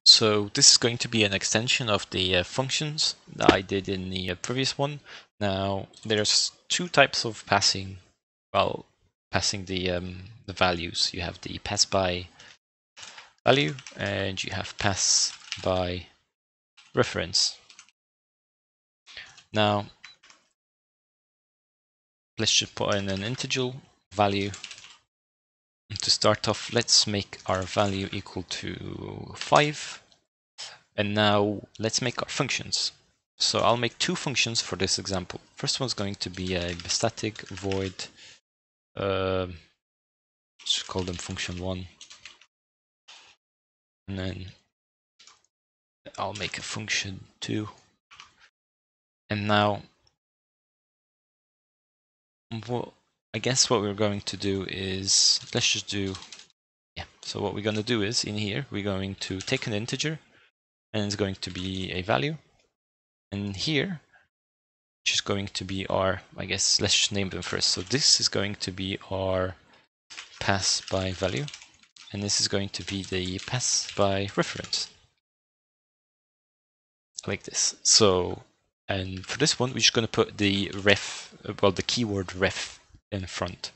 So this is going to be an extension of the functions that I did in the previous one. Now there's two types of passing. Well, passing the values. You have the pass by value and you have pass by reference. Now let's just put in an integer value. To start off, let's make our value equal to 5. And now let's make our functions. So I'll make two functions for this example. First one's going to be a static void, just call them function 1. And then I'll make a function 2. And now, I guess what we're going to do is, let's just do, so what we're going to do is, in here, we're going to take an integer, and it's going to be a value. And here, which is going to be our, I guess, let's just name them first. So this is going to be our pass by value, and this is going to be the pass by reference, like this. So, and for this one, we're just going to put the ref, well, the keyword ref in front,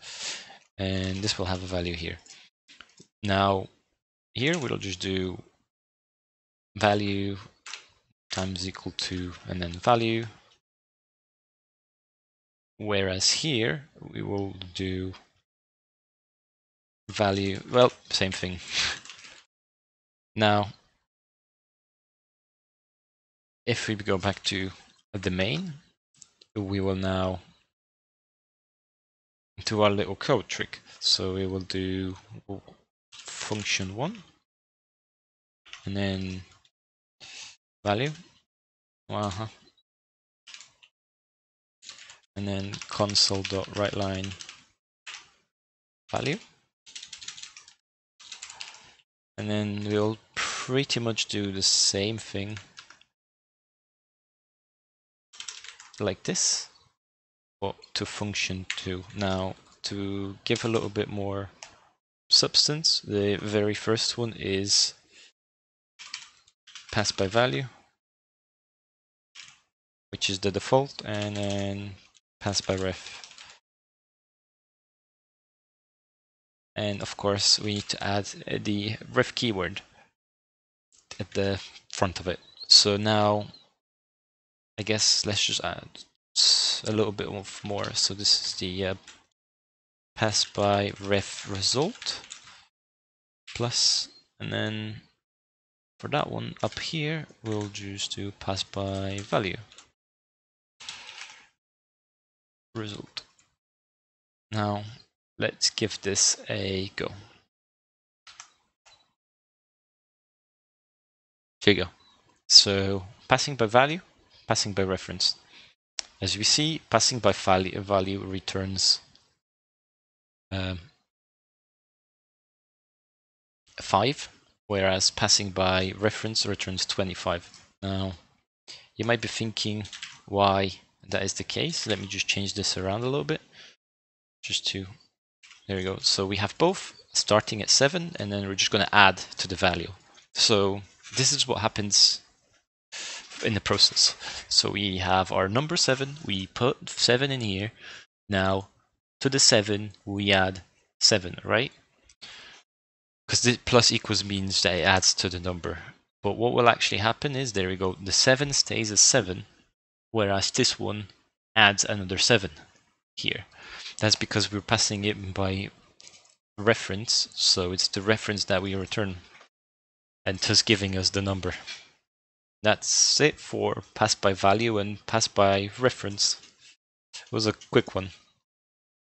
and this will have a value here. Now, here we'll just do value times equal to, and then value. Whereas here we will do value, well, same thing. Now, if we go back to the main, we will now do our little code trick. So we will do function 1 and then value, and then console.writeLine value, and then we'll pretty much do the same thing like this, but to function 2. Now, to give a little bit more substance, the very first one is pass by value, which is the default, and then pass by ref. And of course, we need to add the ref keyword at the front of it. So now, I guess let's just add a little bit more. So this is the pass by ref result plus, and then for that one up here, we'll just do pass by value result. Now, let's give this a go. Here you go. So passing by value, passing by reference. As we see, passing by value returns 5, whereas passing by reference returns 25. Now, you might be thinking why that is the case. Let me just change this around a little bit. Just to, there we go. So we have both starting at 7, and then we're just going to add to the value. So this is what happens in the process. So we have our number 7, we put 7 in here. Now to the 7 we add 7, right? Because the plus equals means that it adds to the number. But what will actually happen is, there we go, the 7 stays as 7, whereas this one adds another 7 here. That's because we're passing it by reference, so it's the reference that we return, and thus giving us the number. That's it for pass by value and pass by reference. It was a quick one.